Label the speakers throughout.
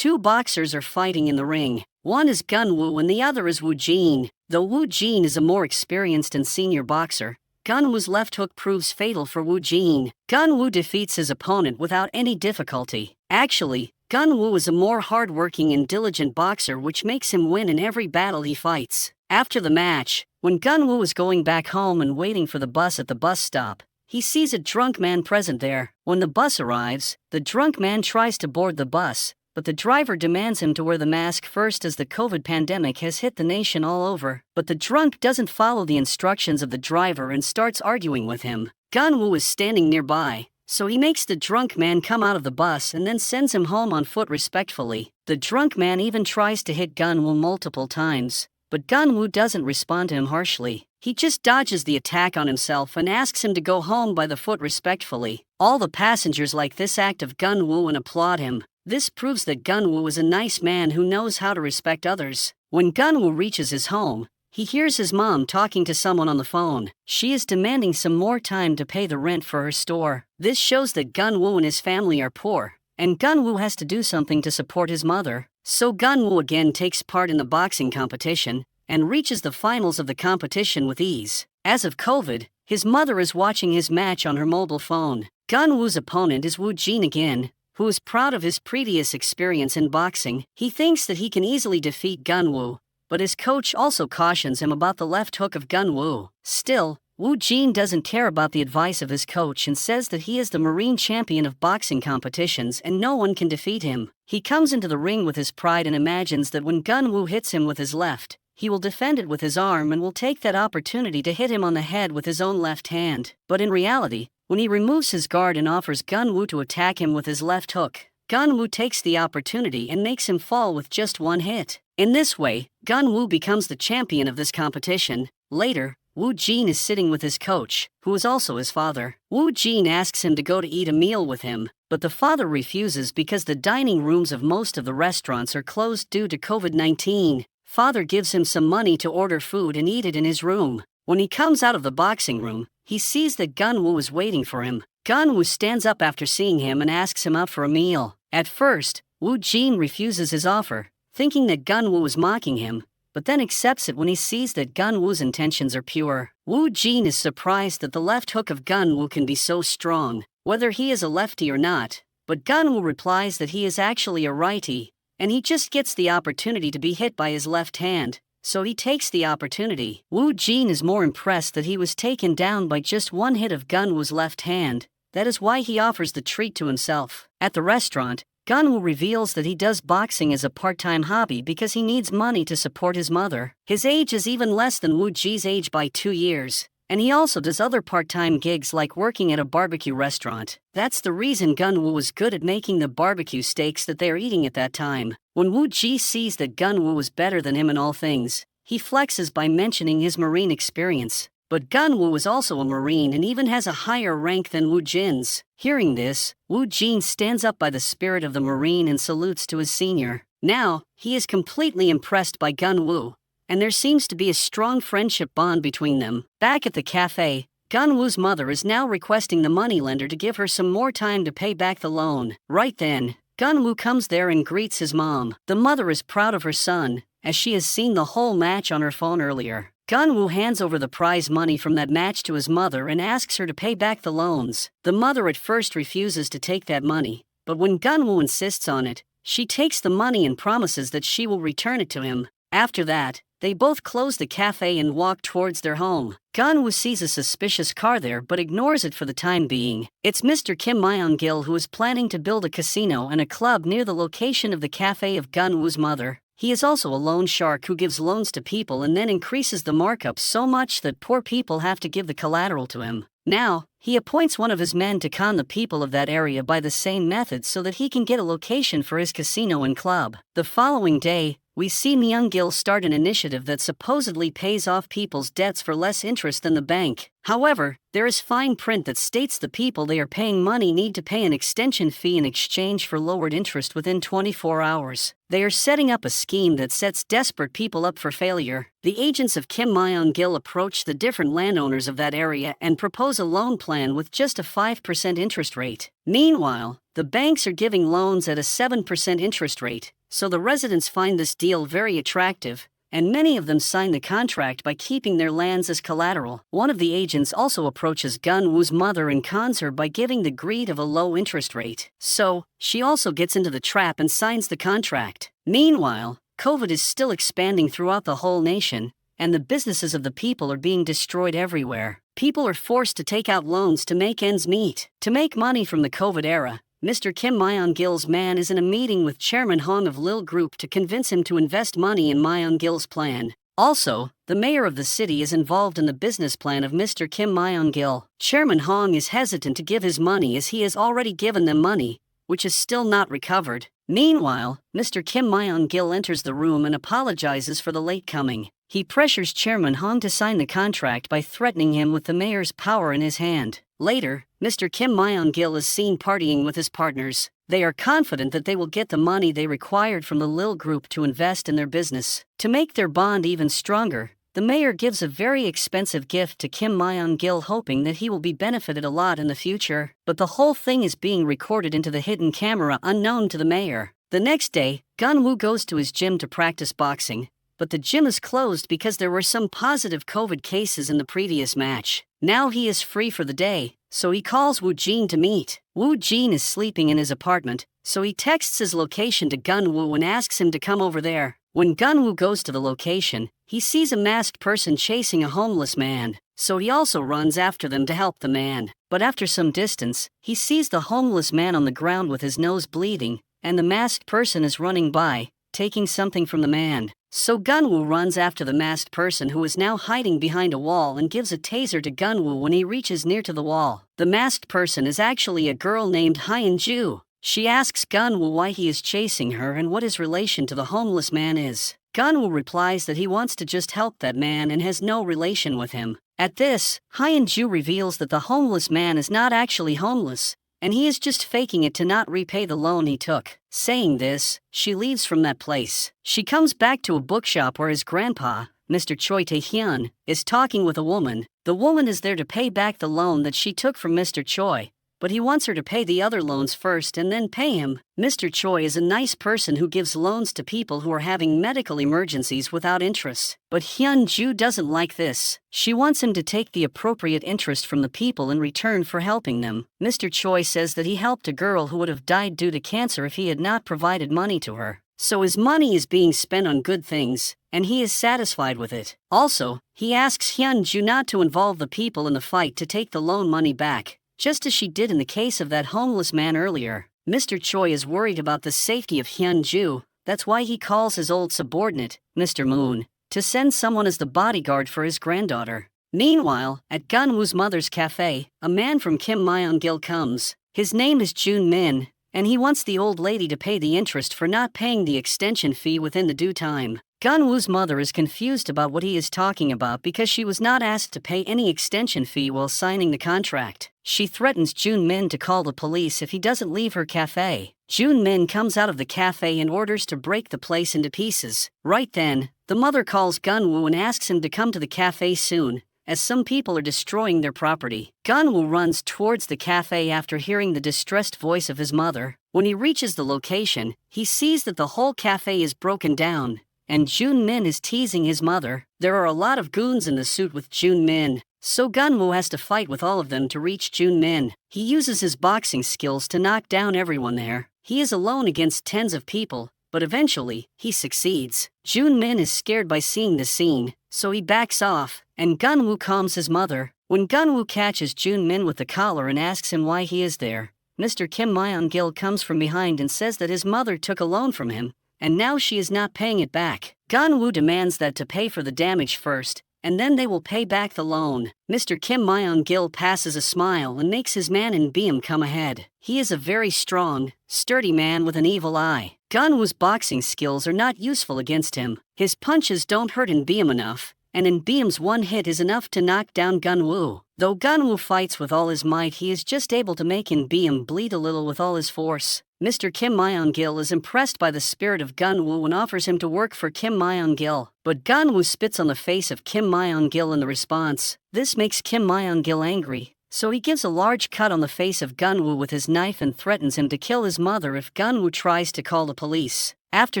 Speaker 1: Two boxers are fighting in the ring. One is Gunwoo and the other is Woo Jin. Though Woo Jin is a more experienced and senior boxer, Gunwoo's left hook proves fatal for Woo Jin. Gunwoo defeats his opponent without any difficulty. Actually, Gunwoo is a more hard-working and diligent boxer, which makes him win in every battle he fights. After the match, when Gunwoo is going back home and waiting for the bus at the bus stop, he sees a drunk man present there. When the bus arrives, the drunk man tries to board the bus, but the driver demands him to wear the mask first as the COVID pandemic has hit the nation all over. But the drunk doesn't follow the instructions of the driver and starts arguing with him. Gunwoo is standing nearby, so he makes the drunk man come out of the bus and then sends him home on foot respectfully. The drunk man even tries to hit Gunwoo multiple times, but Gunwoo doesn't respond to him harshly. He just dodges the attack on himself and asks him to go home by the foot respectfully. All the passengers like this act of Gunwoo and applaud him. This proves that Gunwoo is a nice man who knows how to respect others. When Gunwoo reaches his home, he hears his mom talking to someone on the phone. She is demanding some more time to pay the rent for her store. This shows that Gunwoo and his family are poor, and Gunwoo has to do something to support his mother. So Gunwoo again takes part in the boxing competition and reaches the finals of the competition with ease. As of COVID, his mother is watching his match on her mobile phone. Gunwoo's opponent is Woo Jin again, who is proud of his previous experience in boxing. He thinks that he can easily defeat Gunwoo, but his coach also cautions him about the left hook of Gunwoo. Still, Woo Jin doesn't care about the advice of his coach and says that he is the Marine champion of boxing competitions and no one can defeat him. He comes into the ring with his pride and imagines that when Gunwoo hits him with his left, he will defend it with his arm and will take that opportunity to hit him on the head with his own left hand. But in reality, when he removes his guard and offers Gunwoo to attack him with his left hook, Gunwoo takes the opportunity and makes him fall with just one hit. In this way, Gunwoo becomes the champion of this competition. Later, Woo Jin is sitting with his coach, who is also his father. Woo Jin asks him to go to eat a meal with him, but the father refuses because the dining rooms of most of the restaurants are closed due to COVID-19. Father gives him some money to order food and eat it in his room. When he comes out of the boxing room, he sees that Gunwoo is waiting for him. Gunwoo stands up after seeing him and asks him out for a meal. At first, Woo Jin refuses his offer, thinking that Gunwoo is mocking him, but then accepts it when he sees that Gunwoo's intentions are pure. Woo Jin is surprised that the left hook of Gunwoo can be so strong, whether he is a lefty or not, but Gunwoo replies that he is actually a righty, and he just gets the opportunity to be hit by his left hand, so he takes the opportunity. Woo Jin is more impressed that he was taken down by just one hit of Gunwoo's left hand. That is why he offers the treat to himself. At the restaurant, Gunwoo reveals that he does boxing as a part-time hobby because he needs money to support his mother. His age is even less than Woo Jin's age by 2 years, and he also does other part-time gigs like working at a barbecue restaurant. That's the reason Gunwoo was good at making the barbecue steaks that they are eating at that time. When Woo Jin sees that Gunwoo is better than him in all things, he flexes by mentioning his Marine experience. But Gunwoo is also a Marine and even has a higher rank than Woo Jin's. Hearing this, Woo Jin stands up by the spirit of the Marine and salutes to his senior. Now, he is completely impressed by Gunwoo, and there seems to be a strong friendship bond between them. Back at the cafe, Gunwoo's mother is now requesting the moneylender to give her some more time to pay back the loan. Right then, Gunwoo comes there and greets his mom. The mother is proud of her son, as she has seen the whole match on her phone earlier. Gunwoo hands over the prize money from that match to his mother and asks her to pay back the loans. The mother at first refuses to take that money, but when Gunwoo insists on it, she takes the money and promises that she will return it to him. After that, they both close the cafe and walk towards their home. Gunwoo sees a suspicious car there but ignores it for the time being. It's Mr. Kim Myung-gil who is planning to build a casino and a club near the location of the cafe of Gunwoo's mother. He is also a loan shark who gives loans to people and then increases the markup so much that poor people have to give the collateral to him. Now, he appoints one of his men to con the people of that area by the same method so that he can get a location for his casino and club. The following day, we see Myung-gil start an initiative that supposedly pays off people's debts for less interest than the bank. However, there is fine print that states the people they are paying money need to pay an extension fee in exchange for lowered interest within 24 hours. They are setting up a scheme that sets desperate people up for failure. The agents of Kim Myung-gil approach the different landowners of that area and propose a loan plan with just a 5% interest rate. Meanwhile, The banks are giving loans at a 7% interest rate, so the residents find this deal very attractive, and many of them sign the contract by keeping their lands as collateral. One of the agents also approaches Gun-woo's mother and cons her by giving the greed of a low interest rate. So, she also gets into the trap and signs the contract. Meanwhile, COVID is still expanding throughout the whole nation, and the businesses of the people are being destroyed everywhere. People are forced to take out loans to make ends meet. To make money from the COVID era, Mr. Kim Myung-gil's man is in a meeting with Chairman Hong of Lil Group to convince him to invest money in Myung-gil's plan. Also, the mayor of the city is involved in the business plan of Mr. Kim Myung-gil. Chairman Hong is hesitant to give his money as he has already given them money, which is still not recovered. Meanwhile, Mr. Kim Myung-gil enters the room and apologizes for the late coming. He pressures Chairman Hong to sign the contract by threatening him with the mayor's power in his hand. Later, Mr. Kim Myung-gil is seen partying with his partners. They are confident that they will get the money they required from the Lil Group to invest in their business. To make their bond even stronger, the mayor gives a very expensive gift to Kim Myung-gil, hoping that he will be benefited a lot in the future. But the whole thing is being recorded into the hidden camera unknown to the mayor. The next day, Gun-woo goes to his gym to practice boxing, but the gym is closed because there were some positive COVID cases in the previous match. Now he is free for the day, so he calls Woo-jin to meet. Woo-jin is sleeping in his apartment, so he texts his location to Gun-woo and asks him to come over there. When Gun-woo goes to the location, he sees a masked person chasing a homeless man, so he also runs after them to help the man. But after some distance, he sees the homeless man on the ground with his nose bleeding, and the masked person is running by, taking something from the man. So Gun-woo runs after the masked person, who is now hiding behind a wall, and gives a taser to Gun-woo when he reaches near to the wall. The masked person is actually a girl named Hyun-ju. She asks Gun-woo why he is chasing her and what his relation to the homeless man is. Gun-woo replies that he wants to just help that man and has no relation with him. At this, Hyun-ju reveals that the homeless man is not actually homeless, and he is just faking it to not repay the loan he took. Saying this, she leaves from that place. She comes back to a bookshop where his grandpa, Mr. Choi Tae-hyun, is talking with a woman. The woman is there to pay back the loan that she took from Mr. Choi, but he wants her to pay the other loans first and then pay him. Mr. Choi is a nice person who gives loans to people who are having medical emergencies without interest. But Hyun-ju doesn't like this. She wants him to take the appropriate interest from the people in return for helping them. Mr. Choi says that he helped a girl who would have died due to cancer if he had not provided money to her. So his money is being spent on good things, and he is satisfied with it. Also, he asks Hyun-ju not to involve the people in the fight to take the loan money back, just as she did in the case of that homeless man earlier. Mr. Choi is worried about the safety of Hyun-ju. That's why he calls his old subordinate, Mr. Moon, to send someone as the bodyguard for his granddaughter. Meanwhile, at Gun-woo's mother's cafe, a man from Kim Myung-gil comes. His name is Jun Min, and he wants the old lady to pay the interest for not paying the extension fee within the due time. Gun-woo's mother is confused about what he is talking about because she was not asked to pay any extension fee while signing the contract. She threatens Jun Min to call the police if he doesn't leave her cafe. Jun Min comes out of the cafe and orders to break the place into pieces. Right then, the mother calls Gun-woo and asks him to come to the cafe soon, as some people are destroying their property. Gun-woo runs towards the cafe after hearing the distressed voice of his mother. When he reaches the location, he sees that the whole cafe is broken down, and Jun Min is teasing his mother. There are a lot of goons in the suit with Jun Min, so Gun-woo has to fight with all of them to reach Jun Min. He uses his boxing skills to knock down everyone there. He is alone against tens of people, but eventually, he succeeds. Jun Min is scared by seeing the scene, so he backs off, and Gun-woo calms his mother. When Gun-woo catches Jun Min with the collar and asks him why he is there, Mr. Kim Myung-gil comes from behind and says that his mother took a loan from him, and now she is not paying it back. Gun-woo demands that to pay for the damage first, and then they will pay back the loan. Mr. Kim Myung-gil passes a smile and makes his man in Beam come ahead. He is a very strong, sturdy man with an evil eye. Gun-woo's boxing skills are not useful against him. His punches don't hurt in Beam enough, and in Beam's one hit is enough to knock down Gun-woo. Though Gun-woo fights with all his might, he is just able to make in Beam bleed a little with all his force. Mr. Kim Myung-gil is impressed by the spirit of Gun-woo and offers him to work for Kim Myung-gil. But Gun-woo spits on the face of Kim Myung-gil in the response. This makes Kim Myung-gil angry, so he gives a large cut on the face of Gunwoo with his knife and threatens him to kill his mother if Gunwoo tries to call the police. After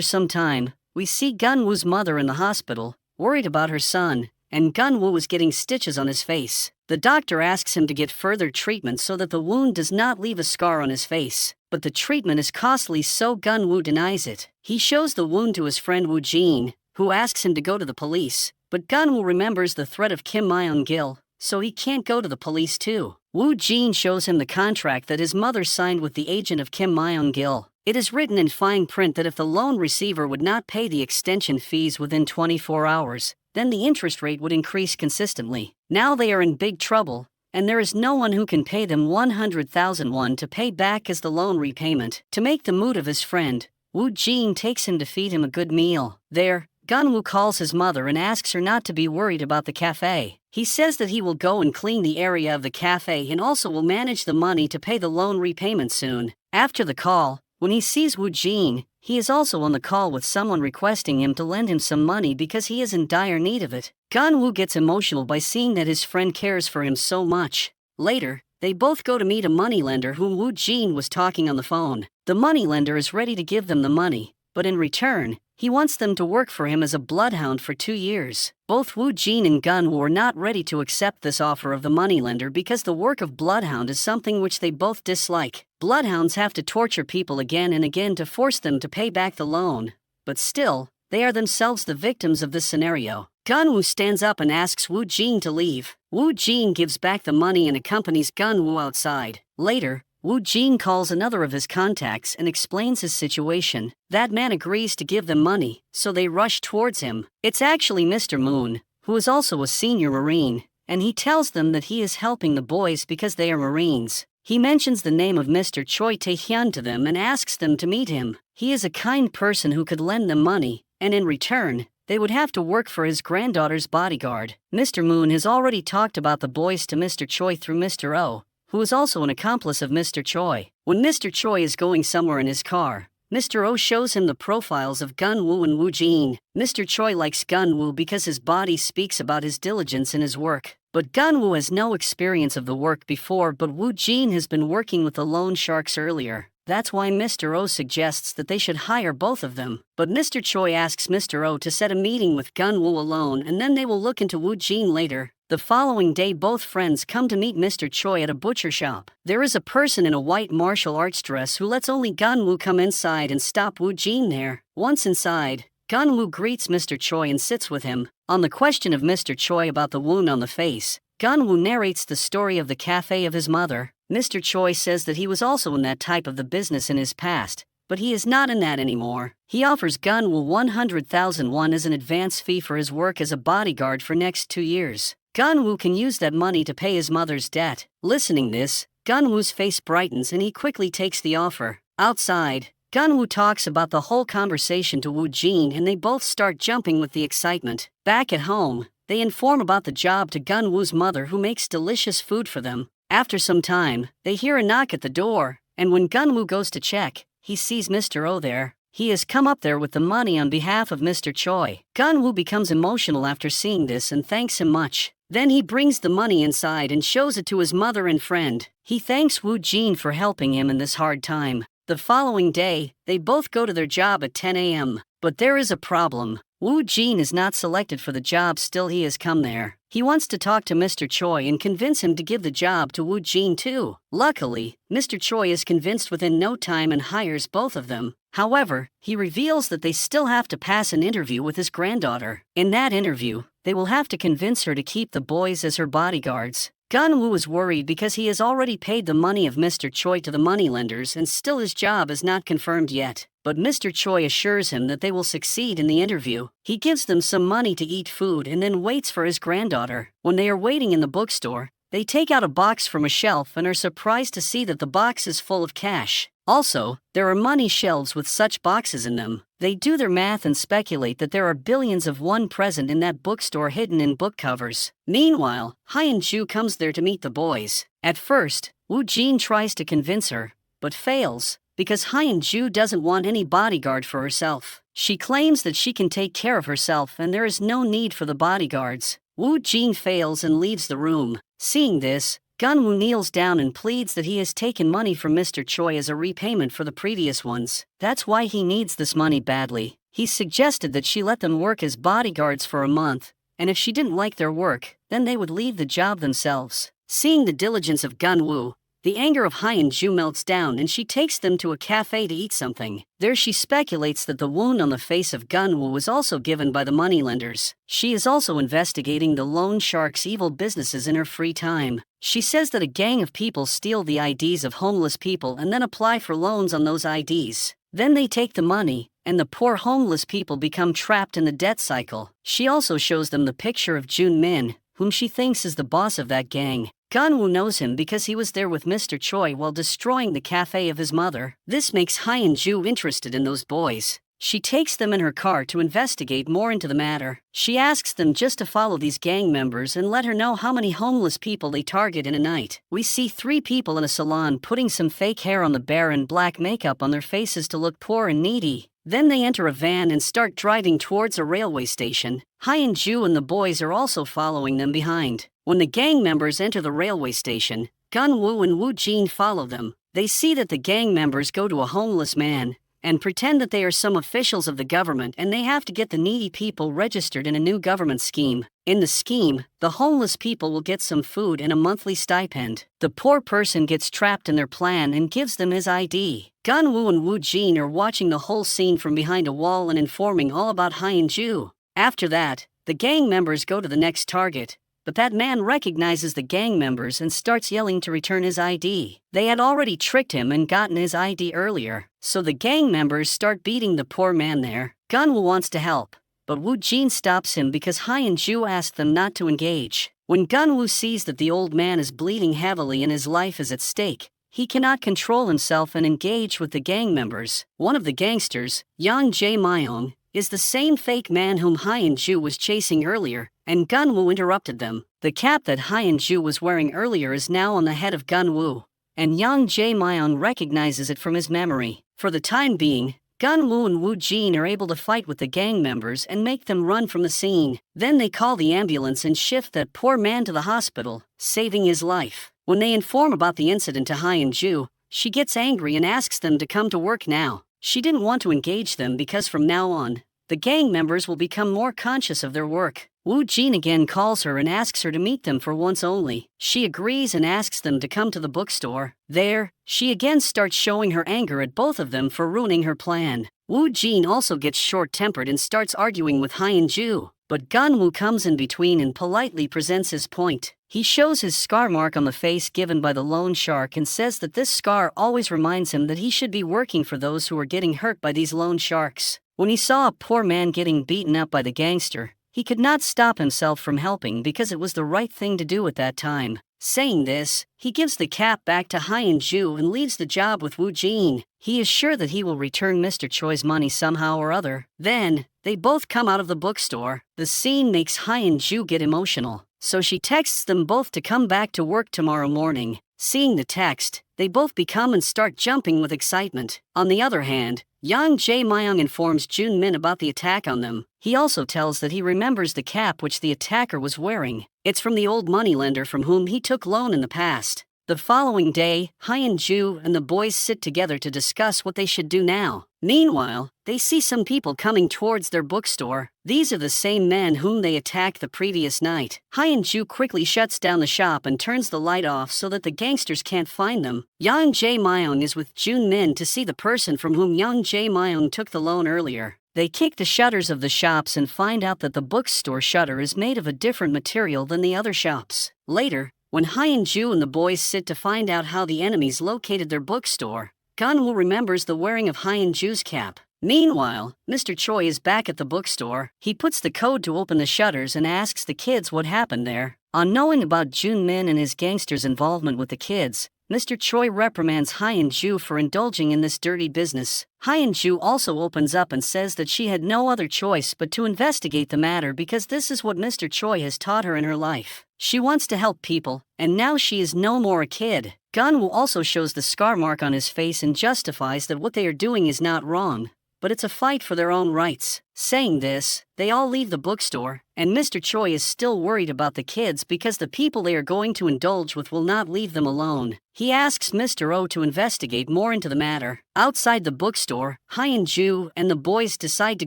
Speaker 1: some time, we see Gunwoo's mother in the hospital, worried about her son, and Gunwoo is getting stitches on his face. The doctor asks him to get further treatment so that the wound does not leave a scar on his face, but the treatment is costly, so Gunwoo denies it. He shows the wound to his friend Woo Jin, who asks him to go to the police, but Gunwoo remembers the threat of Kim Myung-gil, so he can't go to the police too. Woo Jin shows him the contract that his mother signed with the agent of Kim Myung-gil. It is written in fine print that if the loan receiver would not pay the extension fees within 24 hours, then the interest rate would increase consistently. Now they are in big trouble, and there is no one who can pay them 100,000 won to pay back as the loan repayment. To make the mood of his friend, Woo Jin takes him to feed him a good meal. There, Gunwoo calls his mother and asks her not to be worried about the cafe. He says that he will go and clean the area of the cafe and also will manage the money to pay the loan repayment soon. After the call, when he sees Woo Jin, he is also on the call with someone requesting him to lend him some money because he is in dire need of it. Gunwoo gets emotional by seeing that his friend cares for him so much. Later, they both go to meet a moneylender whom Woo Jin was talking on the phone. The moneylender is ready to give them the money, but in return, he wants them to work for him as a bloodhound for 2 years. Both Woo Jin and Gunwoo are not ready to accept this offer of the moneylender because the work of bloodhound is something which they both dislike. Bloodhounds have to torture people again and again to force them to pay back the loan, but still, they are themselves the victims of this scenario. Gunwoo stands up and asks Woo Jin to leave. Woo Jin gives back the money and accompanies Gunwoo outside. Later, Woo Jin calls another of his contacts and explains his situation. That man agrees to give them money, so they rush towards him. It's actually Mr. Moon, who is also a senior Marine, and he tells them that he is helping the boys because they are Marines. He mentions the name of Mr. Choi Tae-hyun to them and asks them to meet him. He is a kind person who could lend them money, and in return, they would have to work for his granddaughter's bodyguard. Mr. Moon has already talked about the boys to Mr. Choi through Mr. Oh, who is also an accomplice of Mr. Choi. When Mr. Choi is going somewhere in his car, Mr. Oh shows him the profiles of Gunwoo and Woo Jin. Mr. Choi likes Gunwoo because his body speaks about his diligence in his work. But Gunwoo has no experience of the work before, but Woo Jin has been working with the loan sharks earlier. That's why Mr. Oh suggests that they should hire both of them. But Mr. Choi asks Mr. Oh to set a meeting with Gunwoo alone and then they will look into Woo Jin later. The following day both friends come to meet Mr. Choi at a butcher shop. There is a person in a white martial arts dress who lets only Gunwoo come inside and stop Woo Jin there. Once inside, Gunwoo greets Mr. Choi and sits with him. On the question of Mr. Choi about the wound on the face, Gunwoo narrates the story of the cafe of his mother. Mr. Choi says that he was also in that type of the business in his past, but he is not in that anymore. He offers Gunwoo 100,000 won as an advance fee for his work as a bodyguard for next 2 years. Gunwoo can use that money to pay his mother's debt. Listening this, Gunwoo's face brightens and he quickly takes the offer. Outside, Gunwoo talks about the whole conversation to Woo Jin and they both start jumping with the excitement. Back at home, they inform about the job to Gunwoo's mother who makes delicious food for them. After some time, they hear a knock at the door, and when Gunwoo goes to check, he sees Mr. Oh there. He has come up there with the money on behalf of Mr. Choi. Gunwoo becomes emotional after seeing this and thanks him much. Then he brings the money inside and shows it to his mother and friend. He thanks Woo Jin for helping him in this hard time. The following day, they both go to their job at 10 a.m. But there is a problem. Woo Jin is not selected for the job, still he has come there. He wants to talk to Mr. Choi and convince him to give the job to Woo Jin too. Luckily, Mr. Choi is convinced within no time and hires both of them. However, he reveals that they still have to pass an interview with his granddaughter. In that interview, they will have to convince her to keep the boys as her bodyguards. Gunwoo is worried because he has already paid the money of Mr. Choi to the moneylenders and still his job is not confirmed yet. But Mr. Choi assures him that they will succeed in the interview. He gives them some money to eat food and then waits for his granddaughter. When they are waiting in the bookstore, they take out a box from a shelf and are surprised to see that the box is full of cash. Also, there are money shelves with such boxes in them. They do their math and speculate that there are billions of won present in that bookstore hidden in book covers. Meanwhile, Hyun-ju comes there to meet the boys. At first, Woo Jin tries to convince her, but fails, because Hyun-ju doesn't want any bodyguard for herself. She claims that she can take care of herself and there is no need for the bodyguards. Woo Jin fails and leaves the room. Seeing this, Gunwoo kneels down and pleads that he has taken money from Mr. Choi as a repayment for the previous ones. That's why he needs this money badly. He suggested that she let them work as bodyguards for a month, and if she didn't like their work, then they would leave the job themselves. Seeing the diligence of Gunwoo, the anger of Hyun-ju melts down and she takes them to a cafe to eat something. There she speculates that the wound on the face of Gunwoo was also given by the moneylenders. She is also investigating the loan shark's evil businesses in her free time. She says that a gang of people steal the IDs of homeless people and then apply for loans on those IDs. Then they take the money, and the poor homeless people become trapped in the debt cycle. She also shows them the picture of Jun Min, whom she thinks is the boss of that gang. Gunwoo knows him because he was there with Mr. Choi while destroying the cafe of his mother. This makes Hyun-ju interested in those boys. She takes them in her car to investigate more into the matter. She asks them just to follow these gang members and let her know how many homeless people they target in a night. We see 3 people in a salon putting some fake hair on the bear and black makeup on their faces to look poor and needy. Then they enter a van and start driving towards a railway station. Hyun-ju and the boys are also following them behind. When the gang members enter the railway station, Gunwoo and Woo-jin follow them. They see that the gang members go to a homeless man and pretend that they are some officials of the government and they have to get the needy people registered in a new government scheme. In the scheme, the homeless people will get some food and a monthly stipend. The poor person gets trapped in their plan and gives them his ID. Gunwoo and Woo-jin are watching the whole scene from behind a wall and informing all about Hyun-ju. After that, the gang members go to the next target, but that man recognizes the gang members and starts yelling to return his ID. They had already tricked him and gotten his ID earlier, so the gang members start beating the poor man there. Gunwoo wants to help, but Woo-jin stops him because Hyun-ju asked them not to engage. When Gunwoo sees that the old man is bleeding heavily and his life is at stake, he cannot control himself and engage with the gang members. One of the gangsters, Yang Jae-myung, is the same fake man whom Hyun-ju was chasing earlier, and Gunwoo interrupted them. The cap that Hyun-ju was wearing earlier is now on the head of Gunwoo, and Yang Jae-myung recognizes it from his memory. For the time being, Gunwoo and Woo-jin are able to fight with the gang members and make them run from the scene. Then they call the ambulance and shift that poor man to the hospital, saving his life. When they inform about the incident to Hyun-ju, she gets angry and asks them to come to work now. She didn't want to engage them because from now on, the gang members will become more conscious of their work. Woo-jin again calls her and asks her to meet them for once only. She agrees and asks them to come to the bookstore. There, she again starts showing her anger at both of them for ruining her plan. Woo-jin also gets short-tempered and starts arguing with Hyun-ju, but Gunwoo comes in between and politely presents his point. He shows his scar mark on the face given by the loan shark and says that this scar always reminds him that he should be working for those who are getting hurt by these loan sharks. When he saw a poor man getting beaten up by the gangster, he could not stop himself from helping because it was the right thing to do at that time. Saying this, he gives the cap back to Hyun-ju and leaves the job with Woo-jin. He is sure that he will return Mr. Choi's money somehow or other. Then, they both come out of the bookstore. The scene makes Hyun-ju get emotional, so she texts them both to come back to work tomorrow morning. Seeing the text, they both become and start jumping with excitement. On the other hand, Yang Jae-myung informs Jun Min about the attack on them. He also tells that he remembers the cap which the attacker was wearing. It's from the old moneylender from whom he took loan in the past. The following day, Hyun-ju and the boys sit together to discuss what they should do now. Meanwhile, they see some people coming towards their bookstore. These are the same men whom they attacked the previous night. Hyun-ju quickly shuts down the shop and turns the light off so that the gangsters can't find them. Yang Jae-myung is with Jun Min to see the person from whom Yang Jae-myung took the loan earlier. They kick the shutters of the shops and find out that the bookstore shutter is made of a different material than the other shops. Later, when Hyun-ju and the boys sit to find out how the enemies located their bookstore, Gunwoo remembers the wearing of Hyun-ju's cap. Meanwhile, Mr. Choi is back at the bookstore. He puts the code to open the shutters and asks the kids what happened there. On knowing about Jun Min and his gangsters' involvement with the kids, Mr. Choi reprimands Hyun-ju for indulging in this dirty business. Hyun-ju also opens up and says that she had no other choice but to investigate the matter because this is what Mr. Choi has taught her in her life. She wants to help people, and now she is no more a kid. Gunwoo also shows the scar mark on his face and justifies that what they are doing is not wrong. but it's a fight for their own rights. Saying this, they all leave the bookstore, and Mr. Choi is still worried about the kids because the people they are going to indulge with will not leave them alone. He asks Mr. Oh to investigate more into the matter. Outside the bookstore, Hyun-ju and the boys decide to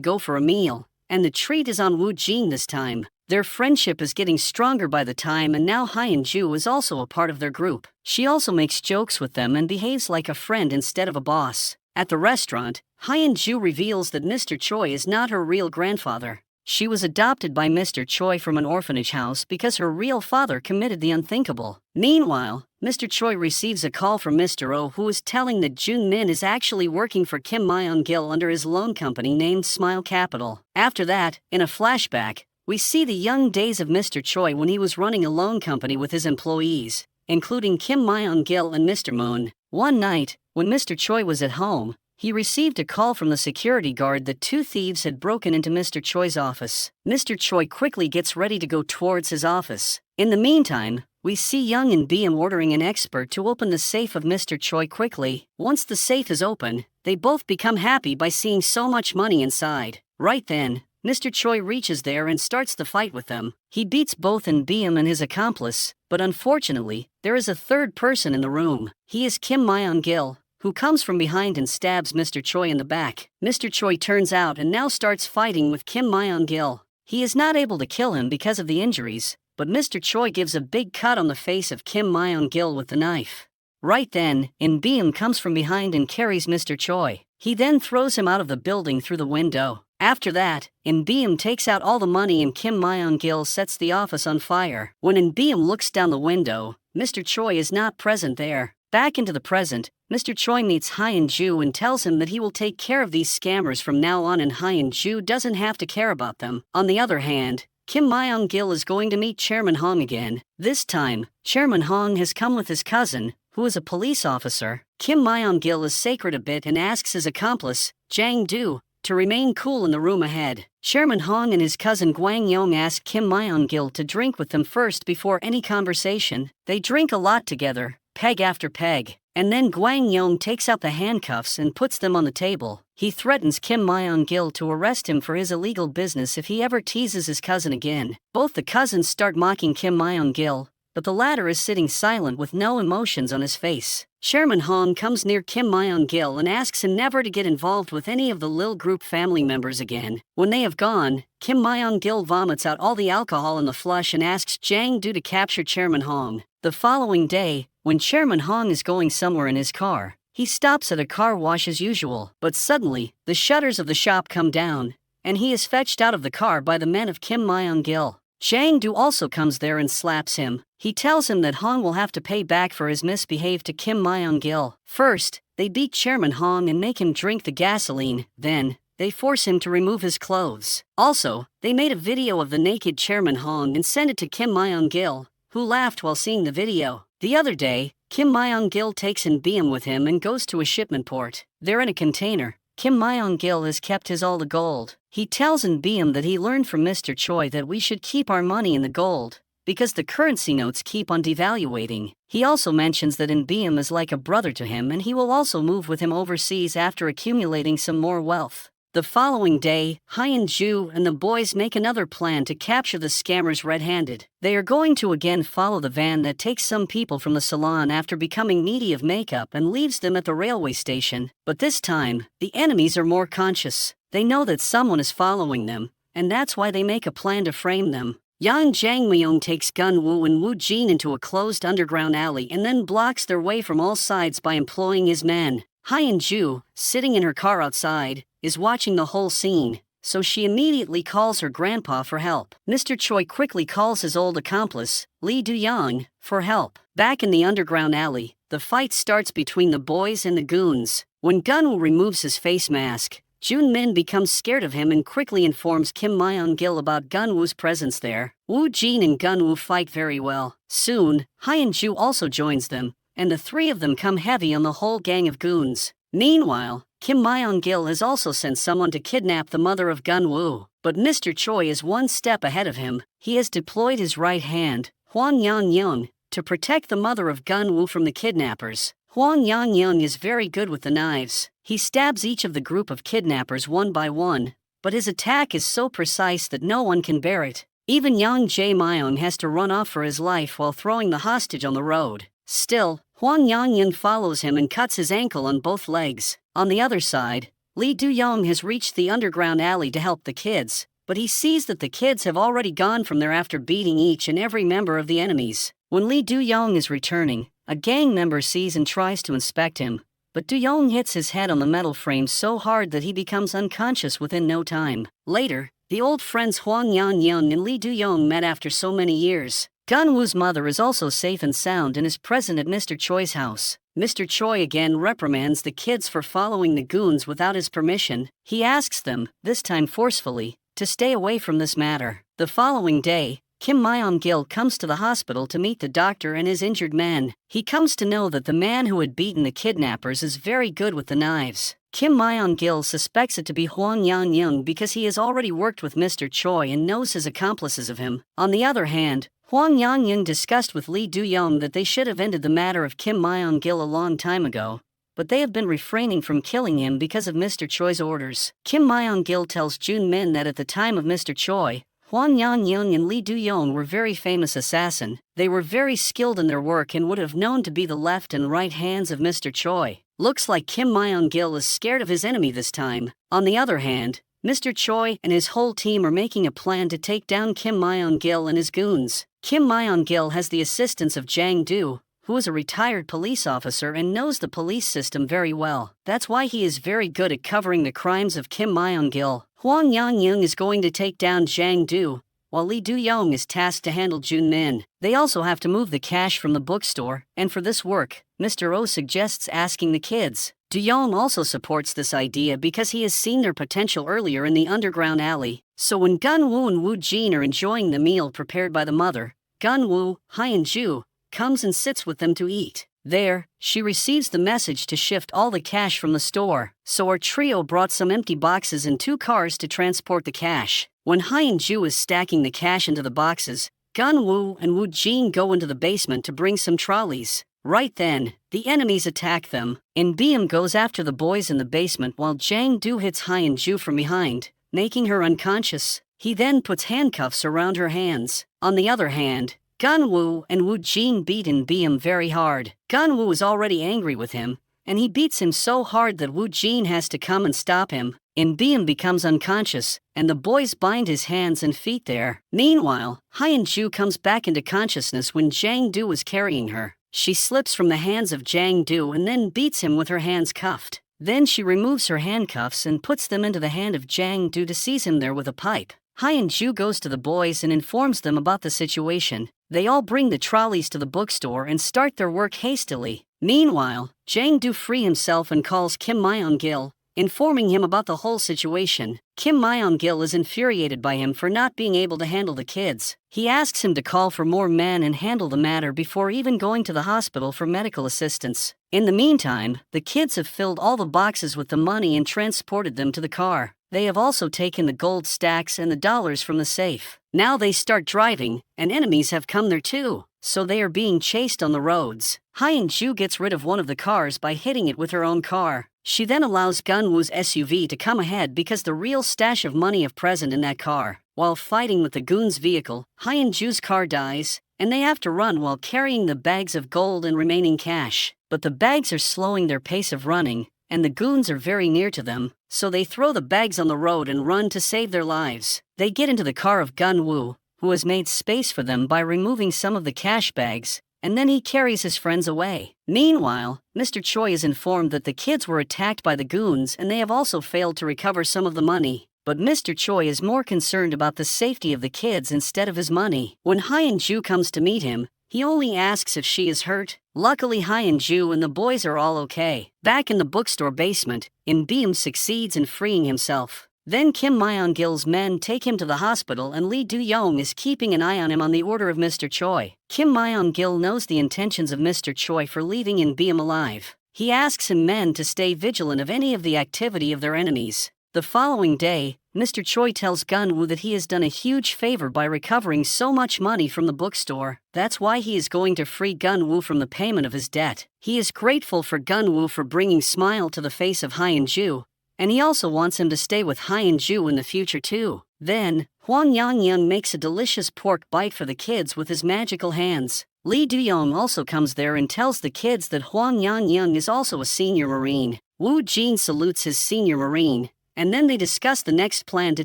Speaker 1: go for a meal, and the treat is on Woo Jin this time. Their friendship is getting stronger by the time, and now Hyun-ju is also a part of their group. She also makes jokes with them and behaves like a friend instead of a boss. At the restaurant, Hyun-ju reveals that Mr. Choi is not her real grandfather. She was adopted by Mr. Choi from an orphanage house because her real father committed the unthinkable. Meanwhile, Mr. Choi receives a call from Mr. Oh, who is telling that Jun Min is actually working for Kim Myung-gil under his loan company named Smile Capital. After that, in a flashback, we see the young days of Mr. Choi when he was running a loan company with his employees, including Kim Myung-gil and Mr. Moon. One night, when Mr. Choi was at home, he received a call from the security guard that two thieves had broken into Mr. Choi's office. Mr. Choi quickly gets ready to go towards his office. In the meantime, we see Young and BM ordering an expert to open the safe of Mr. Choi quickly. Once the safe is open, they both become happy by seeing so much money inside. Right then, Mr. Choi reaches there and starts the fight with them. He beats both in BM and his accomplice, but unfortunately, there is a third person in the room. He is Kim Myung-gil, who comes from behind and stabs Mr. Choi in the back. Mr. Choi turns out and now starts fighting with Kim Myung-gil. He is not able to kill him because of the injuries, but Mr. Choi gives a big cut on the face of Kim Myung-gil with the knife. Right then, In BM comes from behind and carries Mr. Choi. He then throws him out of the building through the window. After that, In BM takes out all the money and Kim Myung-gil sets the office on fire. When In BM looks down the window, Mr. Choi is not present there. Back into the present, Mr. Choi meets Hyun-ju and tells him that he will take care of these scammers from now on, and Hyun-ju doesn't have to care about them. On the other hand, Kim Myung-gil is going to meet Chairman Hong again. This time, Chairman Hong has come with his cousin, who is a police officer. Kim Myung-gil is sacred a bit and asks his accomplice, Jang Do, to remain cool in the room ahead. Chairman Hong and his cousin Gwang Yong ask Kim Myung-gil to drink with them first before any conversation. They drink a lot together, peg after peg, and then Gwang Yong takes out the handcuffs and puts them on the table. He threatens Kim Myung-gil to arrest him for his illegal business if he ever teases his cousin again. Both the cousins start mocking Kim Myung-gil, but the latter is sitting silent with no emotions on his face. Chairman Hong comes near Kim Myung-gil and asks him never to get involved with any of the Lil Group family members again. When they have gone, Kim Myung-gil vomits out all the alcohol in the flush and asks Jang Do to capture Chairman Hong. The following day, when Chairman Hong is going somewhere in his car, he stops at a car wash as usual, but suddenly, the shutters of the shop come down, and he is fetched out of the car by the men of Kim Myung-gil. Jang Do also comes there and slaps him. He tells him that Hong will have to pay back for his misbehave to Kim Myung-gil. First, they beat Chairman Hong and make him drink the gasoline. Then, they force him to remove his clothes. Also, they made a video of the naked Chairman Hong and sent it to Kim Myung-gil, who laughed while seeing the video. The other day, Kim Myung-gil takes In BM with him and goes to a shipment port. They're in a container. Kim Myung-gil has kept his all the gold. He tells In BM that he learned from Mr. Choi that we should keep our money in the gold, because the currency notes keep on devaluating. He also mentions that In BM is like a brother to him and he will also move with him overseas after accumulating some more wealth. The following day, Hyun-ju and the boys make another plan to capture the scammers red-handed. They are going to again follow the van that takes some people from the salon after becoming needy of makeup and leaves them at the railway station. But this time, the enemies are more conscious. They know that someone is following them, and that's why they make a plan to frame them. Yang Jangmyeong takes Gun-woo and Woo Jin into a closed underground alley and then blocks their way from all sides by employing his men. Hyun-ju, sitting in her car outside, is watching the whole scene, so she immediately calls her grandpa for help. Mr. Choi quickly calls his old accomplice, Lee Do-young, for help. Back in the underground alley, the fight starts between the boys and the goons. When Gun-woo removes his face mask, Jun-min becomes scared of him and quickly informs Kim Myung-gil about Gun-woo's presence there. Woo Jin and Gun-woo fight very well. Soon, Hyun-ju also joins them, and the three of them come heavy on the whole gang of goons. Meanwhile, Kim Myung-gil has also sent someone to kidnap the mother of Gun-woo, but Mr. Choi is one step ahead of him. He has deployed his right hand, Hwang Yan-young, to protect the mother of Gun-woo from the kidnappers. Huang Yangyang is very good with the knives. He stabs each of the group of kidnappers one by one, but his attack is so precise that no one can bear it. Even Yang Jae-myung has to run off for his life while throwing the hostage on the road. Still, Huang Yangyang follows him and cuts his ankle on both legs. On the other side, Lee Do-young has reached the underground alley to help the kids, but he sees that the kids have already gone from there after beating each and every member of the enemies. When Lee Do-young is returning, a gang member sees and tries to inspect him, but Do-young hits his head on the metal frame so hard that he becomes unconscious within no time. Later, the old friends Huang Yangyang and Lee Do-young met after so many years. Gun-woo's mother is also safe and sound and is present at Mr. Choi's house. Mr. Choi again reprimands the kids for following the goons without his permission. He asks them, this time forcefully, to stay away from this matter. The following day, Kim Myung-gil comes to the hospital to meet the doctor and his injured men. He comes to know that the man who had beaten the kidnappers is very good with the knives. Kim Myung-gil suspects it to be Huang Yangyang because he has already worked with Mr. Choi and knows his accomplices of him. On the other hand, Huang Yangyang discussed with Lee Do-young that they should have ended the matter of Kim Myung-gil a long time ago, but they have been refraining from killing him because of Mr. Choi's orders. Kim Myung-gil tells Jun-min that at the time of Mr. Choi, Huang Yangyang and Lee Do-young were very famous assassin. They were very skilled in their work and would have known to be the left and right hands of Mr. Choi. Looks like Kim Myung-gil is scared of his enemy this time. On the other hand, Mr. Choi and his whole team are making a plan to take down Kim Myung-gil and his goons. Kim Myung-gil has the assistance of Jang Do, who is a retired police officer and knows the police system very well. That's why he is very good at covering the crimes of Kim Myung-gil. Huang Yangyang is going to take down Jang Do, while Lee Do-young is tasked to handle Jun-min. They also have to move the cash from the bookstore, and for this work, Mr. Oh suggests asking the kids. Do-young also supports this idea because he has seen their potential earlier in the underground alley. So when Gun-woo and Woo-jin are enjoying the meal prepared by the mother, Gun-woo, Hyun-ju, comes and sits with them to eat. There, she receives the message to shift all the cash from the store, so our trio brought some empty boxes and 2 cars to transport the cash. When Hyun-ju is stacking the cash into the boxes, Gun-woo and Woo-jin go into the basement to bring some trolleys. Right then, the enemies attack them, and Beam goes after the boys in the basement while Jang Do hits Hyun-ju from behind, making her unconscious. He then puts handcuffs around her hands. On the other hand, Gun-woo and Woo-jin beat Beam very hard. Gun-woo is already angry with him, and he beats him so hard that Woo-jin has to come and stop him. Beam becomes unconscious, and the boys bind his hands and feet there. Meanwhile, Hyun-ju comes back into consciousness when Jang Do is carrying her. She slips from the hands of Jang Do and then beats him with her hands cuffed. Then she removes her handcuffs and puts them into the hand of Jang Do to seize him there with a pipe. Hyun-ju goes to the boys and informs them about the situation. They all bring the trolleys to the bookstore and start their work hastily. Meanwhile, Jang Do free himself and calls Kim Myung-gil, informing him about the whole situation. Kim Myung-gil is infuriated by him for not being able to handle the kids. He asks him to call for more men and handle the matter before even going to the hospital for medical assistance. In the meantime, the kids have filled all the boxes with the money and transported them to the car. They have also taken the gold stacks and the dollars from the safe. Now they start driving, and enemies have come there too, so they are being chased on the roads. Hyun-ju gets rid of one of the cars by hitting it with her own car. She then allows Gun-woo's SUV to come ahead because the real stash of money is present in that car. While fighting with the goons' vehicle, Hyun-ju's car dies, and they have to run while carrying the bags of gold and remaining cash. But the bags are slowing their pace of running, and the goons are very near to them, so they throw the bags on the road and run to save their lives. They get into the car of Gun-woo, who has made space for them by removing some of the cash bags, and then he carries his friends away. Meanwhile, Mr. Choi is informed that the kids were attacked by the goons and they have also failed to recover some of the money. But Mr. Choi is more concerned about the safety of the kids instead of his money. When Hyun-ju comes to meet him, he only asks if she is hurt. Luckily, Hyun-ju and the boys are all okay. Back in the bookstore basement, Beam succeeds in freeing himself. Then Kim Myung-gil's men take him to the hospital and Lee Do-young is keeping an eye on him on the order of Mr. Choi. Kim Myung-gil knows the intentions of Mr. Choi for leaving Beam alive. He asks him men to stay vigilant of any of the activity of their enemies. The following day, Mr. Choi tells Gun-woo that he has done a huge favor by recovering so much money from the bookstore. That's why he is going to free Gun-woo from the payment of his debt. He is grateful for Gun-woo for bringing smile to the face of Hyun-ju, and he also wants him to stay with Hyun-ju in the future too. Then, Hwang Yang-young makes a delicious pork bite for the kids with his magical hands. Lee Do-young also comes there and tells the kids that Hwang Yang-young is also a senior Marine. Woo Jin salutes his senior Marine, and then they discuss the next plan to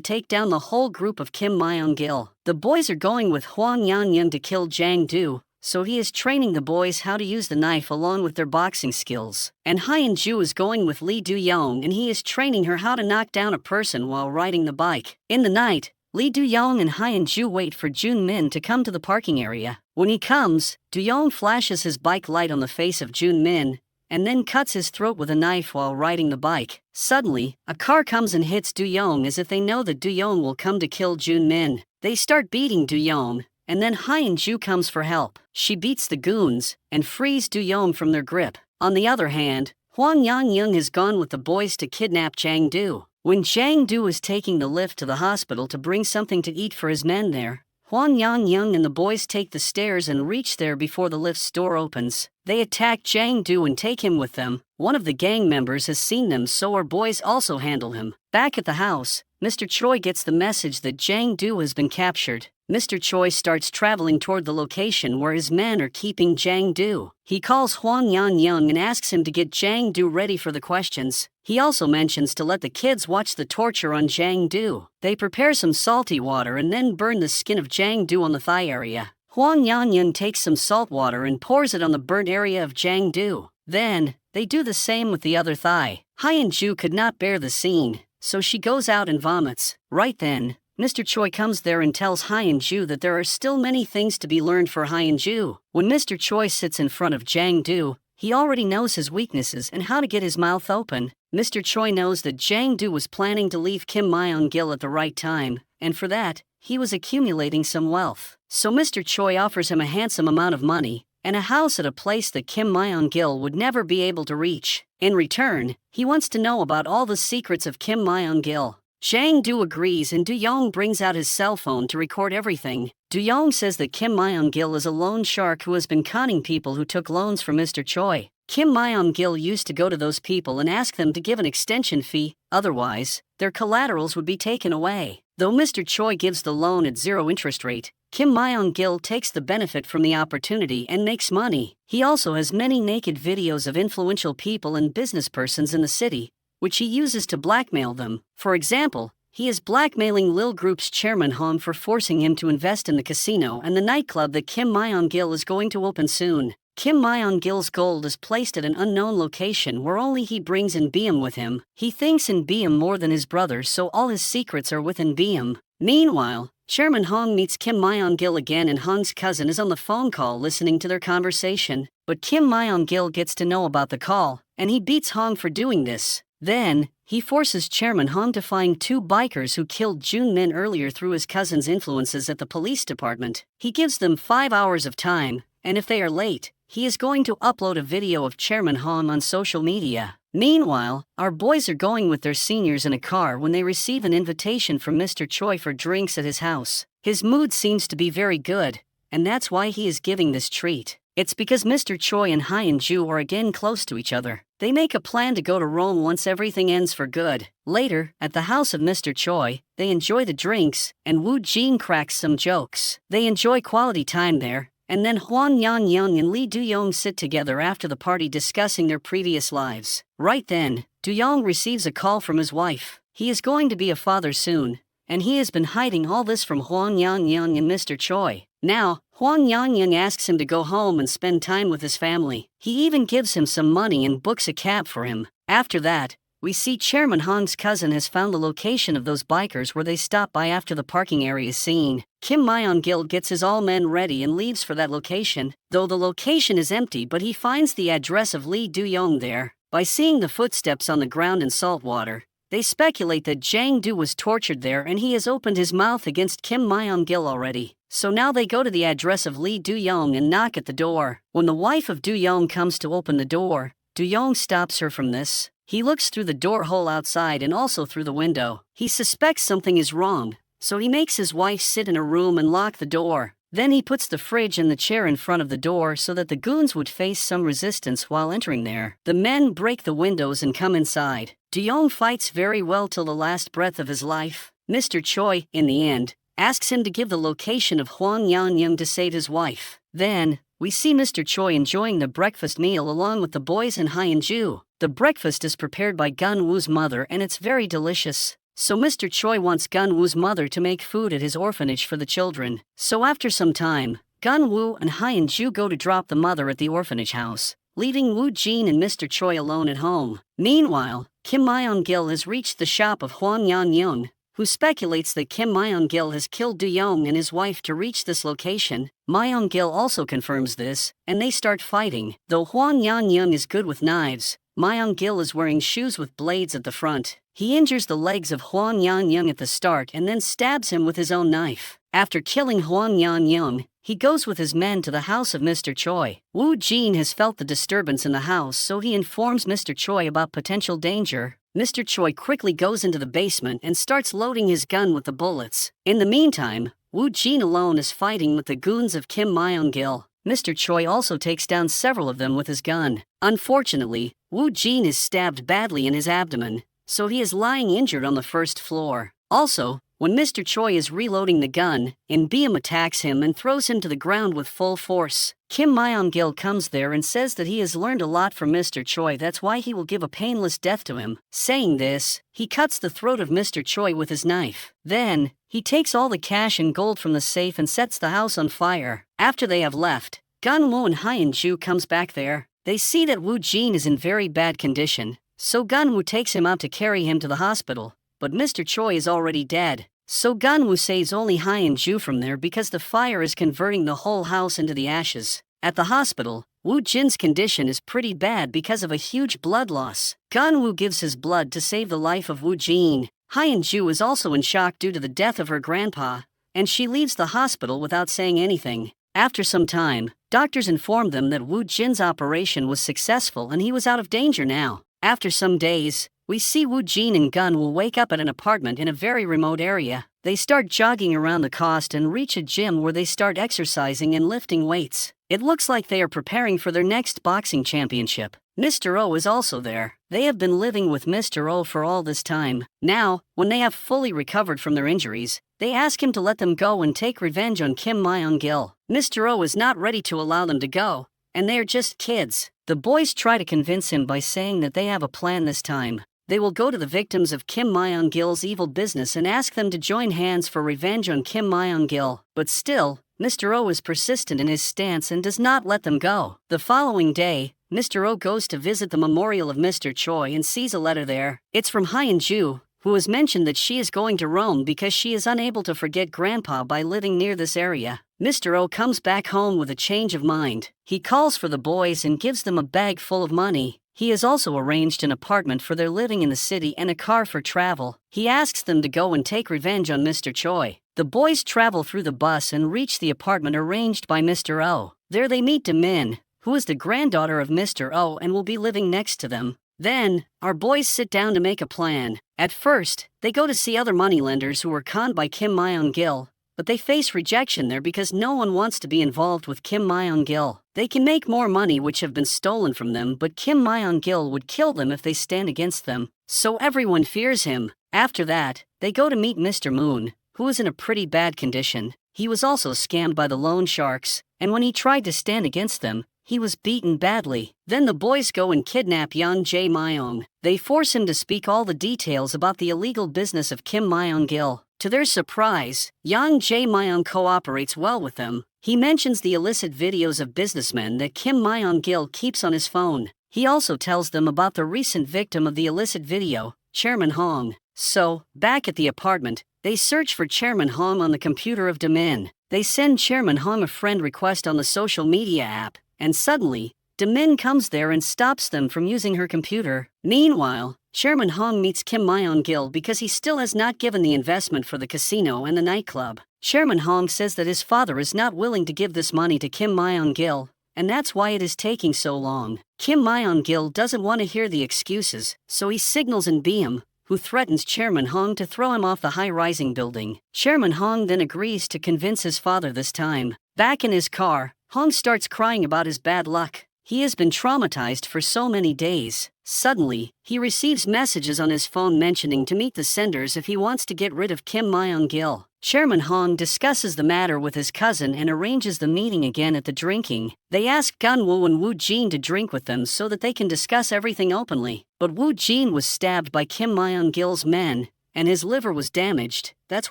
Speaker 1: take down the whole group of Kim Myung-gil. The boys are going with Hwang Yang-young to kill Jang-do, so he is training the boys how to use the knife along with their boxing skills. And Hyun-ju is going with Lee Do-young and he is training her how to knock down a person while riding the bike. In the night, Lee Do-young and Hyun-ju wait for Jun-min to come to the parking area. When he comes, Do-young flashes his bike light on the face of Jun-min, and then cuts his throat with a knife while riding the bike. Suddenly, a car comes and hits Do-young as if they know that Do-young will come to kill Jun-min. They start beating Do-young, and then Hyun-ju comes for help. She beats the goons and frees Do-young from their grip. On the other hand, Hwang Yang-young has gone with the boys to kidnap Jang-do. When Jang-do is taking the lift to the hospital to bring something to eat for his men there, Hwang Yang-young and the boys take the stairs and reach there before the lift's door opens. They attack Jang-do and take him with them. One of the gang members has seen them, so our boys also handle him. Back at the house, Mr. Choi gets the message that Jang-do has been captured. Mr. Choi starts traveling toward the location where his men are keeping Jang-do. He calls Hwang Yang-young and asks him to get Jang-do ready for the questions. He also mentions to let the kids watch the torture on Jang-do. They prepare some salty water and then burn the skin of Jang-do on the thigh area. Hwang Yang-young takes some salt water and pours it on the burnt area of Jang-do. Then, they do the same with the other thigh. Hyun-ju could not bear the scene, so she goes out and vomits. Right then, Mr. Choi comes there and tells Hyun-ju that there are still many things to be learned for Hyun-ju. When Mr. Choi sits in front of Jang-do, he already knows his weaknesses and how to get his mouth open. Mr. Choi knows that Jang-do was planning to leave Kim Myung-gil at the right time, and for that, he was accumulating some wealth. So Mr. Choi offers him a handsome amount of money and a house at a place that Kim Myung-gil would never be able to reach. In return, he wants to know about all the secrets of Kim Myung-gil. Jang-do agrees and Do-young brings out his cell phone to record everything. Do-young says that Kim Myung-gil is a loan shark who has been conning people who took loans from Mr. Choi. Kim Myung-gil used to go to those people and ask them to give an extension fee, otherwise, their collaterals would be taken away. Though Mr. Choi gives the loan at 0 interest rate, Kim Myung-gil takes the benefit from the opportunity and makes money. He also has many naked videos of influential people and businesspersons in the city, which he uses to blackmail them. For example, he is blackmailing Lil Group's chairman Hong for forcing him to invest in the casino and the nightclub that Kim Myung-gil is going to open soon. Kim Myung-gil's gold is placed at an unknown location where only he brings in Beam with him. He thinks in Beam more than his brother, so all his secrets are within Beam. Meanwhile, Chairman Hong meets Kim Myung-gil again and Hong's cousin is on the phone call listening to their conversation. But Kim Myung-gil gets to know about the call, and he beats Hong for doing this. Then, he forces Chairman Hong to find 2 bikers who killed Jun-min earlier through his cousin's influences at the police department. He gives them 5 hours of time, and if they are late, he is going to upload a video of Chairman Hong on social media. Meanwhile, our boys are going with their seniors in a car when they receive an invitation from Mr. Choi for drinks at his house. His mood seems to be very good, and that's why he is giving this treat. It's because Mr. Choi and Hyun-ju are again close to each other. They make a plan to go to Rome once everything ends for good. Later, at the house of Mr. Choi, they enjoy the drinks, and Woo Jin cracks some jokes. They enjoy quality time there, and then Hwang Yang-young and Lee Do-young sit together after the party discussing their previous lives. Right then, Do-young receives a call from his wife. He is going to be a father soon, and he has been hiding all this from Hwang Yang-young and Mr. Choi. Now, Hwang Yang-young asks him to go home and spend time with his family. He even gives him some money and books a cab for him. After that, we see Chairman Hong's cousin has found the location of those bikers where they stop by after the parking area is seen. Kim Myung-gil gets his all men ready and leaves for that location, though the location is empty, but he finds the address of Lee Do-young there. By seeing the footsteps on the ground in salt water, they speculate that Jang-do was tortured there and he has opened his mouth against Kim Myung-gil already. So now they go to the address of Lee Do-young and knock at the door. When the wife of Do-young comes to open the door, Do-young stops her from this. He looks through the door hole outside and also through the window. He suspects something is wrong, so he makes his wife sit in a room and lock the door. Then he puts the fridge and the chair in front of the door so that the goons would face some resistance while entering there. The men break the windows and come inside. De-Yong fights very well till the last breath of his life. Mr. Choi, in the end, asks him to give the location of Hwang Yan-young to save his wife. Then, we see Mr. Choi enjoying the breakfast meal along with the boys and Hyun-ju. The breakfast is prepared by Gun-woo's mother and it's very delicious. So Mr. Choi wants Gun-woo's mother to make food at his orphanage for the children. So after some time, Gun-woo and Hyun-ju go to drop the mother at the orphanage house, leaving Woo-jin and Mr. Choi alone at home. Meanwhile, Kim Myung-gil has reached the shop of Hwang Yan-young, who speculates that Kim Myung-gil has killed Do-young and his wife to reach this location. Myung-gil also confirms this, and they start fighting. Though Hwang Yan-young is good with knives, Myung-gil is wearing shoes with blades at the front. He injures the legs of Hwang Yan-young at the start and then stabs him with his own knife. After killing Hwang Yan-young, he goes with his men to the house of Mr. Choi. Woo-jin has felt the disturbance in the house, so he informs Mr. Choi about potential danger. Mr. Choi quickly goes into the basement and starts loading his gun with the bullets. In the meantime, Woo-jin alone is fighting with the goons of Kim Myung-gil. Mr. Choi also takes down several of them with his gun. Unfortunately, Woo-jin is stabbed badly in his abdomen, so he is lying injured on the first floor. Also, when Mr. Choi is reloading the gun, In-beom attacks him and throws him to the ground with full force. Kim Myung-gil comes there and says that he has learned a lot from Mr. Choi, that's why he will give a painless death to him. Saying this, he cuts the throat of Mr. Choi with his knife. Then, he takes all the cash and gold from the safe and sets the house on fire. After they have left, Gun-woo and Hyun-ju comes back there. They see that Woo-jin is in very bad condition, so Gun-woo takes him out to carry him to the hospital. But Mr. Choi is already dead. So Gun-woo saves only Hyun-ju from there because the fire is converting the whole house into the ashes. At the hospital, Woo-jin's condition is pretty bad because of a huge blood loss. Gun-woo gives his blood to save the life of Woo-jin. Hyun-ju is also in shock due to the death of her grandpa, and she leaves the hospital without saying anything. After some time, doctors inform them that Woo-jin's operation was successful and he was out of danger now. After some days, we see Woo-jin and Gun-woo wake up at an apartment in a very remote area. They start jogging around the coast and reach a gym where they start exercising and lifting weights. It looks like they are preparing for their next boxing championship. Mr. O is also there. They have been living with Mr. O for all this time. Now, when they have fully recovered from their injuries, they ask him to let them go and take revenge on Kim Myung-gil. Mr. O is not ready to allow them to go, and they are just kids. The boys try to convince him by saying that they have a plan this time. They will go to the victims of Kim Myung-gil's evil business and ask them to join hands for revenge on Kim Myung-gil. But still, Mr. O is persistent in his stance and does not let them go. The following day, Mr. O goes to visit the memorial of Mr. Choi and sees a letter there. It's from Hyun-ju, who has mentioned that she is going to Rome because she is unable to forget Grandpa by living near this area. Mr. O comes back home with a change of mind. He calls for the boys and gives them a bag full of money. He has also arranged an apartment for their living in the city and a car for travel. He asks them to go and take revenge on Mr. Choi. The boys travel through the bus and reach the apartment arranged by Mr. O. There they meet Min, who is the granddaughter of Mr. O and will be living next to them. Then, our boys sit down to make a plan. At first, they go to see other moneylenders who were conned by Kim Myung-gil, but they face rejection there because no one wants to be involved with Kim Myung-gil. They can make more money which have been stolen from them, but Kim Myung-gil would kill them if they stand against them, so everyone fears him. After that, they go to meet Mr. Moon, who is in a pretty bad condition. He was also scammed by the loan sharks, and when he tried to stand against them, he was beaten badly. Then the boys go and kidnap Yang Jae-myung. They force him to speak all the details about the illegal business of Kim Myung-gil. To their surprise, Yang Jae-myung cooperates well with them. He mentions the illicit videos of businessmen that Kim Myung-gil keeps on his phone. He also tells them about the recent victim of the illicit video, Chairman Hong. So, back at the apartment, they search for Chairman Hong on the computer of Min. They send Chairman Hong a friend request on the social media app, and suddenly, Min comes there and stops them from using her computer. Meanwhile, Chairman Hong meets Kim Myung-gil because he still has not given the investment for the casino and the nightclub. Chairman Hong says that his father is not willing to give this money to Kim Myung-gil, and that's why it is taking so long. Kim Myung-gil doesn't want to hear the excuses, so he signals in Beam, who threatens Chairman Hong to throw him off the high-rising building. Chairman Hong then agrees to convince his father this time. Back in his car, Hong starts crying about his bad luck. He has been traumatized for so many days. Suddenly, he receives messages on his phone mentioning to meet the senders if he wants to get rid of Kim Myung-gil. Chairman Hong discusses the matter with his cousin and arranges the meeting again at the drinking. They ask Gun-woo and Woo Jin to drink with them so that they can discuss everything openly. But Woo Jin was stabbed by Kim Myung-gil's men, and his liver was damaged. That's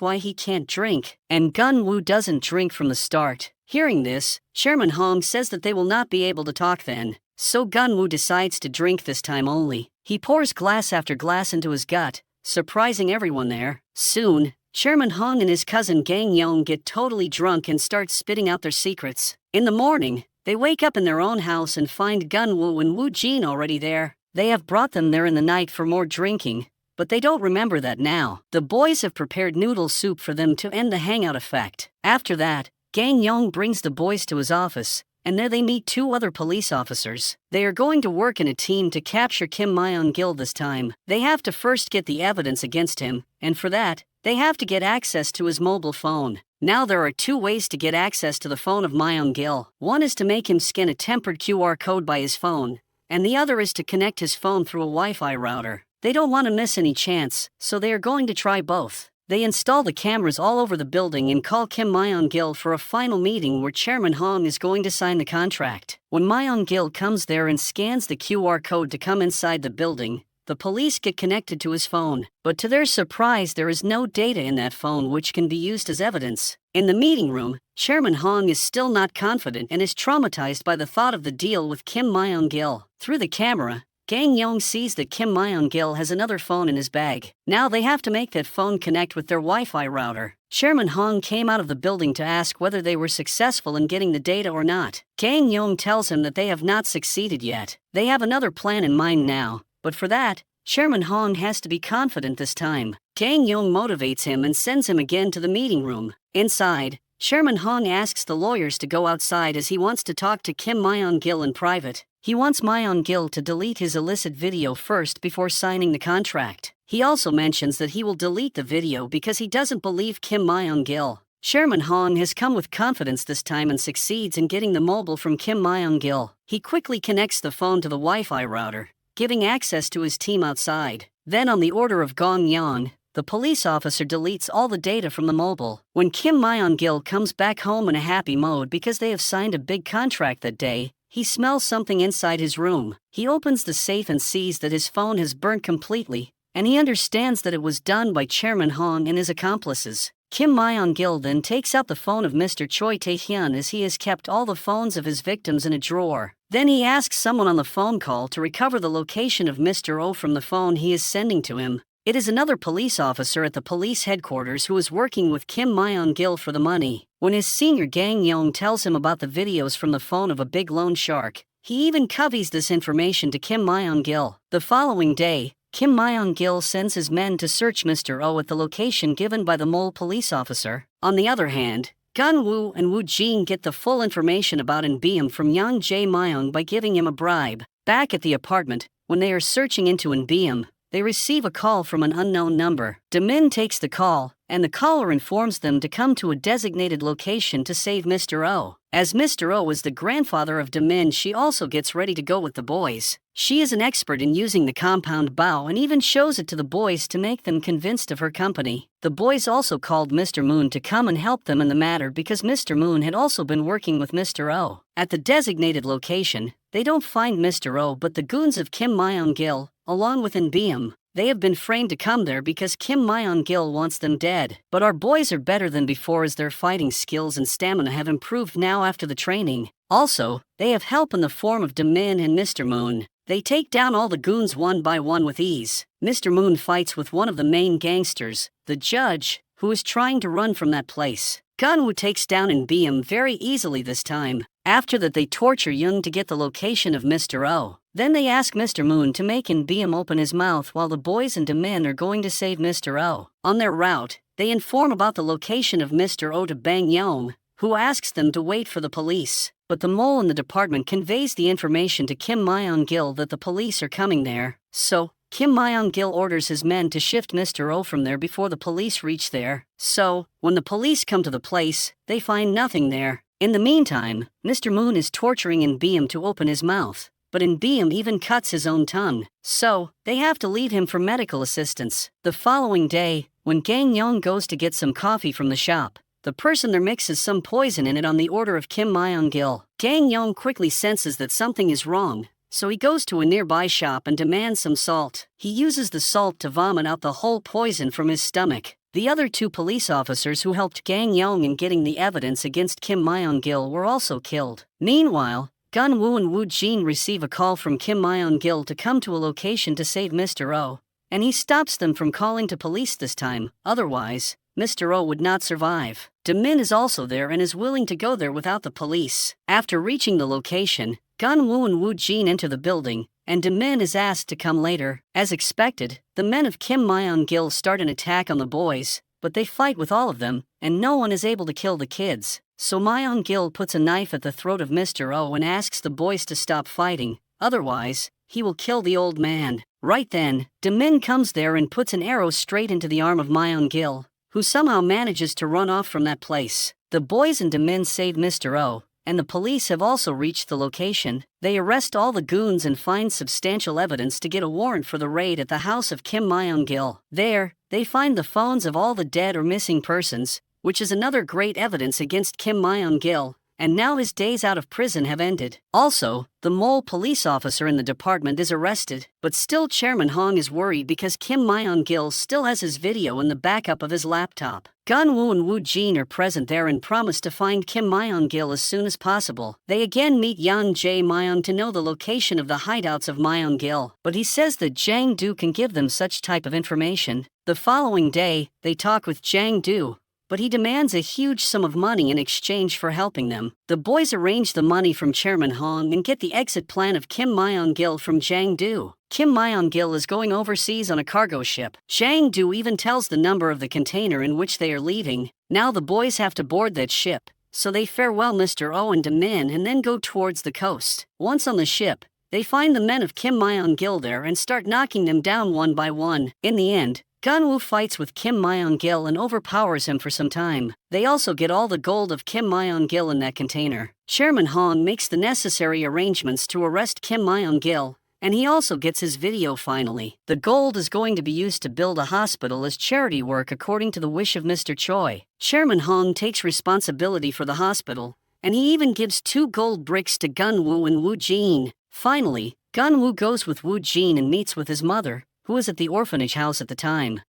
Speaker 1: why he can't drink. And Gun-woo doesn't drink from the start. Hearing this, Chairman Hong says that they will not be able to talk then. So Gun-woo decides to drink this time only. He pours glass after glass into his gut, surprising everyone there. Soon, Chairman Hong and his cousin Gang Yong get totally drunk and start spitting out their secrets. In the morning, they wake up in their own house and find Gun-woo and Woo Jin already there. They have brought them there in the night for more drinking, but they don't remember that now. The boys have prepared noodle soup for them to end the hangout effect. After that, Gang Yong brings the boys to his office, and there they meet two other police officers. They are going to work in a team to capture Kim Myung-gil this time. They have to first get the evidence against him, and for that, they have to get access to his mobile phone. Now there are two ways to get access to the phone of Myung-gil. One is to make him scan a tempered QR code by his phone, and the other is to connect his phone through a Wi-Fi router. They don't want to miss any chance, so they are going to try both. They install the cameras all over the building and call Kim Myung-gil for a final meeting where Chairman Hong is going to sign the contract. When Myung-gil comes there and scans the QR code to come inside the building, the police get connected to his phone. But to their surprise, there is no data in that phone which can be used as evidence. In the meeting room, Chairman Hong is still not confident and is traumatized by the thought of the deal with Kim Myung-gil. Through the camera, Gang Yong sees that Kim Myung-gil has another phone in his bag. Now they have to make that phone connect with their Wi-Fi router. Chairman Hong came out of the building to ask whether they were successful in getting the data or not. Gang Yong tells him that they have not succeeded yet. They have another plan in mind now, but for that, Chairman Hong has to be confident this time. Gang Yong motivates him and sends him again to the meeting room. Inside, Chairman Hong asks the lawyers to go outside as he wants to talk to Kim Myung-gil in private. He wants Myung-gil to delete his illicit video first before signing the contract. He also mentions that he will delete the video because he doesn't believe Kim Myung-gil. Chairman Hong has come with confidence this time and succeeds in getting the mobile from Kim Myung-gil. He quickly connects the phone to the Wi-Fi router, giving access to his team outside. Then on the order of Gong Yang, the police officer deletes all the data from the mobile. When Kim Myung-gil comes back home in a happy mode because they have signed a big contract that day, he smells something inside his room. He opens the safe and sees that his phone has burnt completely, and he understands that it was done by Chairman Hong and his accomplices. Kim Myung-gil then takes out the phone of Mr. Choi Tae-hyun as he has kept all the phones of his victims in a drawer. Then he asks someone on the phone call to recover the location of Mr. Oh from the phone he is sending to him. It is another police officer at the police headquarters who is working with Kim Myung-gil for the money. When his senior Gang Yong tells him about the videos from the phone of a big loan shark, he even coveys this information to Kim Myung-gil. The following day, Kim Myung-gil sends his men to search Mr. Oh at the location given by the mole police officer. On the other hand, Gun-woo and Woo Jin get the full information about In-beam from Yang Jae-myung by giving him a bribe. Back at the apartment, when they are searching into In-beam, they receive a call from an unknown number. Damin takes the call, and the caller informs them to come to a designated location to save Mr. Oh. As Mr. Oh is the grandfather of Damin, she also gets ready to go with the boys. She is an expert in using the compound bow and even shows it to the boys to make them convinced of her company. The boys also called Mr. Moon to come and help them in the matter because Mr. Moon had also been working with Mr. Oh. At the designated location, they don't find Mr. Oh but the goons of Kim Myung-gil, along with In-beam. They have been framed to come there because Kim Myung-gil wants them dead. But our boys are better than before as their fighting skills and stamina have improved now after the training. Also, they have help in the form of Damin and Mr. Moon. They take down all the goons one by one with ease. Mr. Moon fights with one of the main gangsters, the judge, who is trying to run from that place. Gun-woo takes down In-beam very easily this time. After that they torture Young to get the location of Mr. Oh. Then they ask Mr. Moon to make In-beam open his mouth while the boys and Damin are going to save Mr. Oh. On their route, they inform about the location of Mr. Oh to Bang Yong, who asks them to wait for the police. but the mole in the department conveys the information to Kim Myung-gil that the police are coming there. So, Kim Myung-gil orders his men to shift Mr. Oh from there before the police reach there. So, when the police come to the place, they find nothing there. In the meantime, Mr. Moon is torturing In Beam to open his mouth, but In Beam even cuts his own tongue. So, they have to leave him for medical assistance. The following day, when Gang Young goes to get some coffee from the shop, the person there mixes some poison in it on the order of Kim Myung-gil. Gang Young quickly senses that something is wrong, so he goes to a nearby shop and demands some salt. He uses the salt to vomit out the whole poison from his stomach. The other two police officers who helped Gang Young in getting the evidence against Kim Myung-gil were also killed. Meanwhile, Gun-woo and Woo-jin receive a call from Kim Myung-gil to come to a location to save Mr. Oh, and he stops them from calling to police this time, otherwise, Mr. Oh would not survive. Daemin is also there and is willing to go there without the police. After reaching the location, Gun-woo and Woo-jin enter the building, and Daemin is asked to come later. As expected, the men of Kim Myung-gil start an attack on the boys, but they fight with all of them, and no one is able to kill the kids. So Myung-gil puts a knife at the throat of Mr. Oh and asks the boys to stop fighting, otherwise, he will kill the old man. Right then, Daemin comes there and puts an arrow straight into the arm of Myung-gil, who somehow manages to run off from that place. The boys and Daemin save Mr. Oh, and the police have also reached the location. They arrest all the goons and find substantial evidence to get a warrant for the raid at the house of Kim Myung-gil. There, they find the phones of all the dead or missing persons, which is another great evidence against Kim Myung-gil, and now his days out of prison have ended. Also, the mole police officer in the department is arrested, but still Chairman Hong is worried because Kim Myung-gil still has his video in the backup of his laptop. Gun-woo and Woo-jin are present there and promise to find Kim Myung-gil as soon as possible. They again meet Yang Jae-myung to know the location of the hideouts of Myung-gil, but he says that Jang Do can give them such type of information. The following day, they talk with Jang Do, but he demands a huge sum of money in exchange for helping them. The boys arrange the money from Chairman Hong and get the exit plan of Kim Myung-gil from Jang Do. Kim Myung-gil is going overseas on a cargo ship. Jang Do even tells the number of the container in which they are leaving. Now the boys have to board that ship, so they farewell Mr. Oh and Daemin and then go towards the coast. Once on the ship, they find the men of Kim Myung-gil there and start knocking them down one by one. In the end, Gun-woo fights with Kim Myung-gil and overpowers him for some time. They also get all the gold of Kim Myung-gil in that container. Chairman Hong makes the necessary arrangements to arrest Kim Myung-gil, and he also gets his video finally. The gold is going to be used to build a hospital as charity work according to the wish of Mr. Choi. Chairman Hong takes responsibility for the hospital, and he even gives 2 gold bricks to Gun-woo and Woo-jin. Finally, Gun-woo goes with Woo-jin and meets with his mother, who was at the orphanage house at the time.